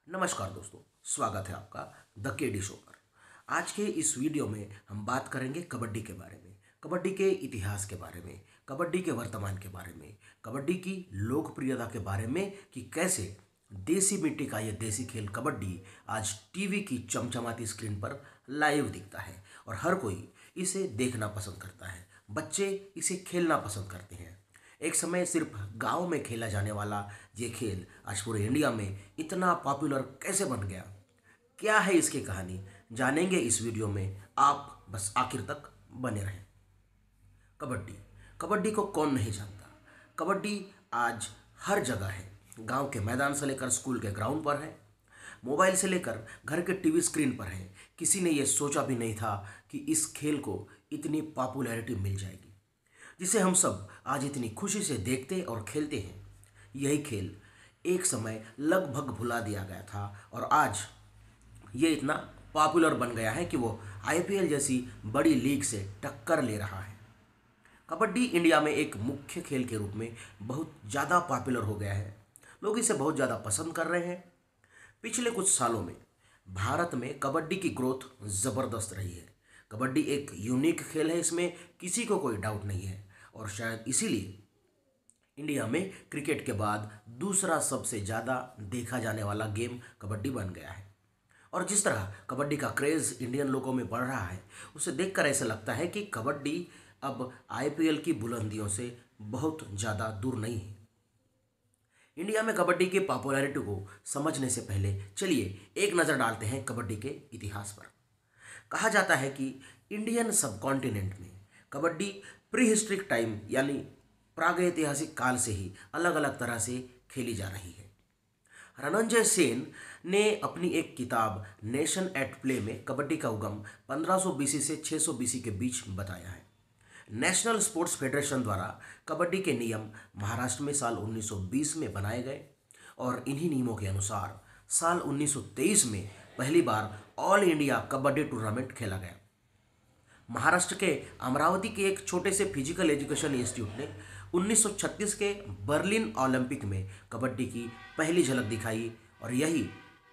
नमस्कार दोस्तों, स्वागत है आपका द केडी शो पर। आज के इस वीडियो में हम बात करेंगे कबड्डी के बारे में, कबड्डी के इतिहास के बारे में, कबड्डी के वर्तमान के बारे में, कबड्डी की लोकप्रियता के बारे में कि कैसे देसी मिट्टी का यह देसी खेल कबड्डी आज टीवी की चमचमाती स्क्रीन पर लाइव दिखता है और हर कोई इसे देखना पसंद करता है। बच्चे इसे खेलना पसंद करते हैं। एक समय सिर्फ गांव में खेला जाने वाला ये खेल आज पूरे इंडिया में इतना पॉपुलर कैसे बन गया? क्या है इसकी कहानी? जानेंगे इस वीडियो में। आप बस आखिर तक बने रहें। कबड्डी कबड्डी को कौन नहीं जानता? कबड्डी आज हर जगह है। गांव के मैदान से लेकर स्कूल के ग्राउंड पर है, मोबाइल से लेकर घर के टीवी स्क्रीन पर है। किसी ने यह सोचा भी नहीं था कि इस खेल को इतनी पॉपुलैरिटी मिल जाएगी, जिसे हम सब आज इतनी खुशी से देखते और खेलते हैं। यही खेल एक समय लगभग भुला दिया गया था और आज ये इतना पॉपुलर बन गया है कि वो आईपीएल जैसी बड़ी लीग से टक्कर ले रहा है। कबड्डी इंडिया में एक मुख्य खेल के रूप में बहुत ज़्यादा पॉपुलर हो गया है। लोग इसे बहुत ज़्यादा पसंद कर रहे हैं। पिछले कुछ सालों में भारत में कबड्डी की ग्रोथ ज़बरदस्त रही है। कबड्डी एक यूनिक खेल है, इसमें किसी को कोई डाउट नहीं है और शायद इसीलिए इंडिया में क्रिकेट के बाद दूसरा सबसे ज़्यादा देखा जाने वाला गेम कबड्डी बन गया है। और जिस तरह कबड्डी का क्रेज़ इंडियन लोगों में बढ़ रहा है, उसे देखकर ऐसा लगता है कि कबड्डी अब आईपीएल की बुलंदियों से बहुत ज़्यादा दूर नहीं है। इंडिया में कबड्डी की पॉपुलैरिटी को समझने से पहले चलिए एक नज़र डालते हैं कबड्डी के इतिहास पर। कहा जाता है कि इंडियन सबकॉन्टिनेंट में कबड्डी प्री हिस्ट्रिक टाइम यानी प्रागैतिहासिक काल से ही अलग अलग तरह से खेली जा रही है। रणंजय सेन ने अपनी एक किताब नेशन एट प्ले में कबड्डी का उगम 1500 बीसी से 600 बीसी के बीच बताया है। नेशनल स्पोर्ट्स फेडरेशन द्वारा कबड्डी के नियम महाराष्ट्र में साल 1920 में बनाए गए और इन्हीं नियमों के अनुसार साल 1923 में पहली बार ऑल इंडिया कबड्डी टूर्नामेंट खेला गया। महाराष्ट्र के अमरावती के एक छोटे से फिजिकल एजुकेशन इंस्टीट्यूट ने 1936 के बर्लिन ओलंपिक में कबड्डी की पहली झलक दिखाई और यही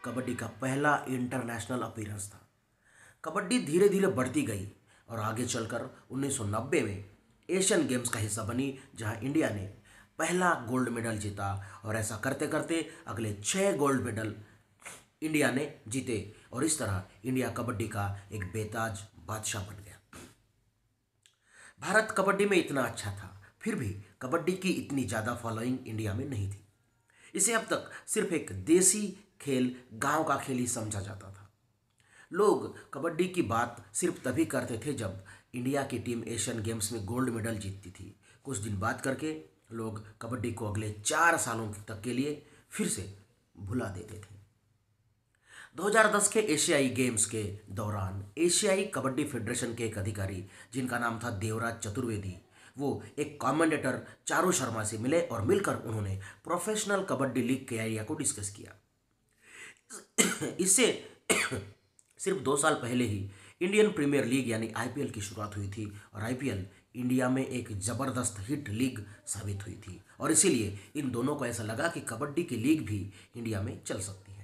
कबड्डी का पहला इंटरनेशनल अपीयरेंस था। कबड्डी धीरे धीरे बढ़ती गई और आगे चलकर 1990 में एशियन गेम्स का हिस्सा बनी, जहां इंडिया ने पहला गोल्ड मेडल जीता और ऐसा करते करते अगले 6 गोल्ड मेडल इंडिया ने जीते और इस तरह इंडिया कबड्डी का एक बेताज बादशाह बन गया। भारत कबड्डी में इतना अच्छा था, फिर भी कबड्डी की इतनी ज़्यादा फॉलोइंग इंडिया में नहीं थी। इसे अब तक सिर्फ एक देसी खेल, गांव का खेल ही समझा जाता था। लोग कबड्डी की बात सिर्फ तभी करते थे जब इंडिया की टीम एशियन गेम्स में गोल्ड मेडल जीतती थी। कुछ दिन बाद करके लोग कबड्डी को अगले 4 सालों तक के लिए फिर से भुला देते थे। 2010 के एशियाई गेम्स के दौरान एशियाई कबड्डी फेडरेशन के एक अधिकारी, जिनका नाम था देवराज चतुर्वेदी, वो एक कमेंटेटर चारू शर्मा से मिले और मिलकर उन्होंने प्रोफेशनल कबड्डी लीग के आइडिया को डिस्कस किया। इससे सिर्फ 2 साल पहले ही इंडियन प्रीमियर लीग यानी आईपीएल की शुरुआत हुई थी और आईपीएल इंडिया में एक ज़बरदस्त हिट लीग साबित हुई थी और इसीलिए इन दोनों को ऐसा लगा कि कबड्डी की लीग भी इंडिया में चल सकती है।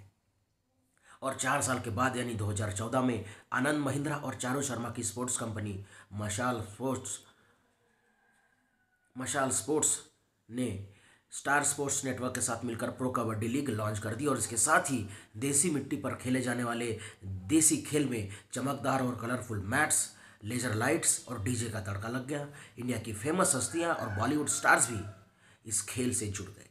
और 4 साल के बाद यानी 2014 में आनंद महिंद्रा और चारू शर्मा की स्पोर्ट्स कंपनी मशाल स्पोर्ट्स ने स्टार स्पोर्ट्स नेटवर्क के साथ मिलकर प्रो कबड्डी लीग लॉन्च कर दी और इसके साथ ही देसी मिट्टी पर खेले जाने वाले देसी खेल में चमकदार और कलरफुल मैट्स, लेजर लाइट्स और डीजे का तड़का लग गया। इंडिया की फेमस हस्तियां और बॉलीवुड स्टार्स भी इस खेल से जुड़ गए।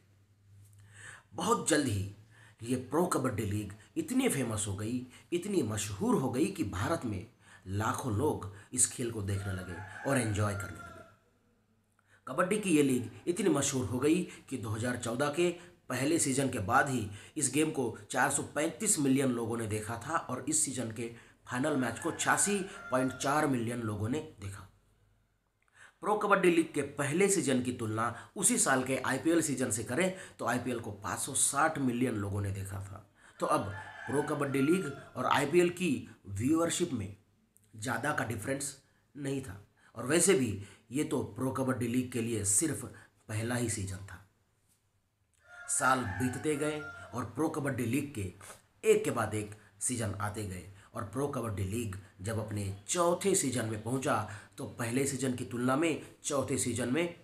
बहुत जल्द ही ये प्रो कबड्डी लीग इतनी फेमस हो गई, इतनी मशहूर हो गई कि भारत में लाखों लोग इस खेल को देखने लगे और एंजॉय करने लगे। कबड्डी की ये लीग इतनी मशहूर हो गई कि 2014 के पहले सीजन के बाद ही इस गेम को 435 मिलियन लोगों ने देखा था और इस सीजन के फाइनल मैच को 86.4 मिलियन लोगों ने देखा। प्रो कबड्डी लीग के पहले सीजन की तुलना उसी साल के आईपीएल सीजन से करें तो आईपीएल को 560 मिलियन लोगों ने देखा था। तो अब प्रो कबड्डी लीग और आईपीएल की व्यूअरशिप में ज़्यादा का डिफरेंस नहीं था और वैसे भी ये तो प्रो कबड्डी लीग के लिए सिर्फ पहला ही सीजन था। साल बीतते गए और प्रो कबड्डी लीग के एक के बाद एक सीजन आते गए और प्रो कबड्डी लीग जब अपने चौथे सीजन में पहुंचा तो पहले सीजन की तुलना में चौथे सीजन में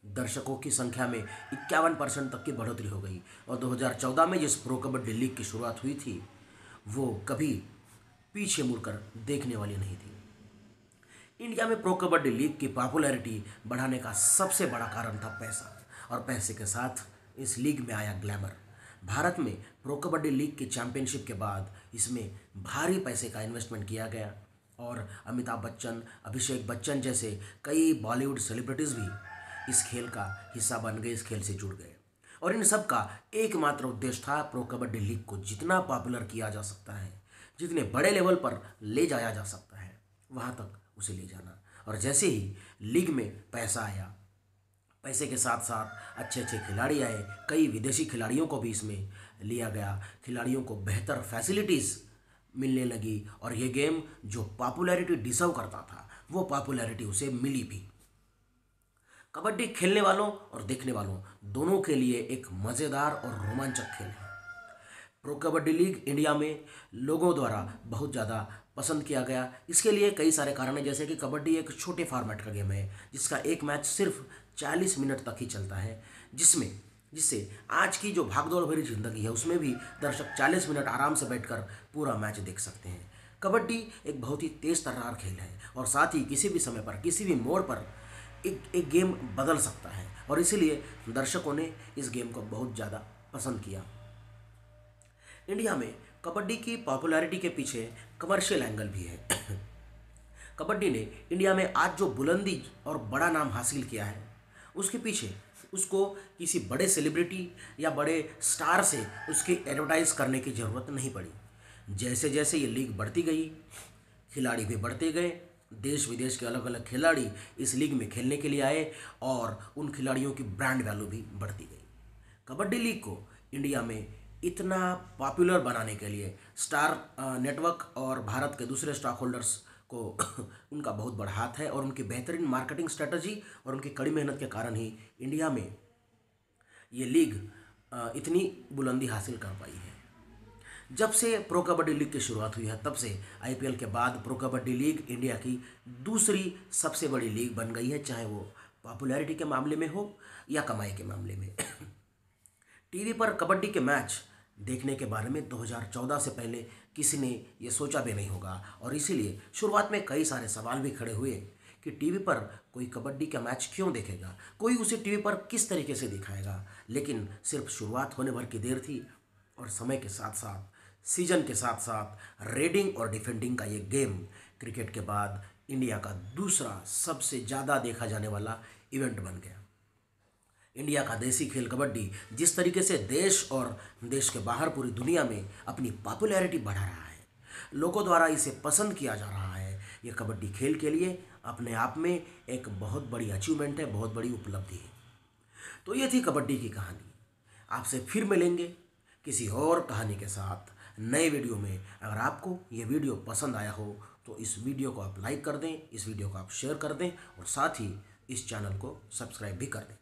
दर्शकों की संख्या में 51% तक की बढ़ोतरी हो गई और 2014 में जिस प्रो कबड्डी लीग की शुरुआत हुई थी वो कभी पीछे मुड़कर देखने वाली नहीं थी। इंडिया में प्रो कबड्डी लीग की पॉपुलैरिटी बढ़ाने का सबसे बड़ा कारण था पैसा, और पैसे के साथ इस लीग में आया ग्लैमर। भारत में प्रो कबड्डी लीग की चैंपियनशिप के बाद इसमें भारी पैसे का इन्वेस्टमेंट किया गया और अमिताभ बच्चन, अभिषेक बच्चन जैसे कई बॉलीवुड सेलिब्रिटीज़ भी इस खेल का हिस्सा बन गए, इस खेल से जुड़ गए। और इन सब का एकमात्र उद्देश्य था प्रो कबड्डी लीग को जितना पॉपुलर किया जा सकता है, जितने बड़े लेवल पर ले जाया जा सकता है, वहाँ तक उसे ले जाना। और जैसे ही लीग में पैसा आया, पैसे के साथ साथ अच्छे अच्छे खिलाड़ी आए, कई विदेशी खिलाड़ियों को भी इसमें लिया गया, खिलाड़ियों को बेहतर फैसिलिटीज़ मिलने लगी और ये गेम जो पॉपुलैरिटी डिजर्व करता था वो पॉपुलैरिटी उसे मिली भी। कबड्डी खेलने वालों और देखने वालों दोनों के लिए एक मज़ेदार और रोमांचक खेल है। प्रो कबड्डी लीग इंडिया में लोगों द्वारा बहुत ज़्यादा पसंद किया गया। इसके लिए कई सारे कारण हैं, जैसे कि कबड्डी एक छोटे फॉर्मेट का गेम है जिसका एक मैच सिर्फ 40 मिनट तक ही चलता है, जिससे आज की जो भागदौड़ भरी जिंदगी है उसमें भी दर्शक 40 मिनट आराम से बैठकर पूरा मैच देख सकते हैं। कबड्डी एक बहुत ही तेज़ तर्रार खेल है और साथ ही किसी भी समय पर किसी भी मोड़ पर एक गेम बदल सकता है और इसीलिए दर्शकों ने इस गेम को बहुत ज़्यादा पसंद किया। इंडिया में कबड्डी की पॉपुलैरिटी के पीछे कमर्शियल एंगल भी है। कबड्डी ने इंडिया में आज जो बुलंदी और बड़ा नाम हासिल किया है उसके पीछे उसको किसी बड़े सेलिब्रिटी या बड़े स्टार से उसकी एडवर्टाइज़ करने की ज़रूरत नहीं पड़ी। जैसे जैसे ये लीग बढ़ती गई, खिलाड़ी भी बढ़ते गए, देश विदेश के अलग अलग खिलाड़ी इस लीग में खेलने के लिए आए और उन खिलाड़ियों की ब्रांड वैल्यू भी बढ़ती गई। कबड्डी लीग को इंडिया में इतना पॉपुलर बनाने के लिए स्टार नेटवर्क और भारत के दूसरे स्टॉक होल्डर्स को उनका बहुत बड़ा हाथ है और उनकी बेहतरीन मार्केटिंग स्ट्रेटजी और उनकी कड़ी मेहनत के कारण ही इंडिया में ये लीग इतनी बुलंदी हासिल कर पाई है। जब से प्रो कबड्डी लीग की शुरुआत हुई है तब से आईपीएल के बाद प्रो कबड्डी लीग इंडिया की दूसरी सबसे बड़ी लीग बन गई है, चाहे वो पॉपुलैरिटी के मामले में हो या कमाई के मामले में। टीवी पर कबड्डी के मैच देखने के बारे में 2014 से पहले किसी ने ये सोचा भी नहीं होगा और इसीलिए शुरुआत में कई सारे सवाल भी खड़े हुए कि टीवी पर कोई कबड्डी का मैच क्यों देखेगा, कोई उसे टीवी पर किस तरीके से दिखाएगा। लेकिन सिर्फ शुरुआत होने भर की देर थी और समय के साथ साथ, सीजन के साथ साथ रेडिंग और डिफेंडिंग का ये गेम क्रिकेट के बाद इंडिया का दूसरा सबसे ज़्यादा देखा जाने वाला इवेंट बन गया। इंडिया का देसी खेल कबड्डी जिस तरीके से देश और देश के बाहर पूरी दुनिया में अपनी पॉपुलैरिटी बढ़ा रहा है, लोगों द्वारा इसे पसंद किया जा रहा है, ये कबड्डी खेल के लिए अपने आप में एक बहुत बड़ी अचीवमेंट है, बहुत बड़ी उपलब्धि है। तो ये थी कबड्डी की कहानी। आपसे फिर मिलेंगे किसी और कहानी के साथ नए वीडियो में। अगर आपको ये वीडियो पसंद आया हो तो इस वीडियो को आप लाइक कर दें, इस वीडियो को आप शेयर कर दें और साथ ही इस चैनल को सब्सक्राइब भी कर दें।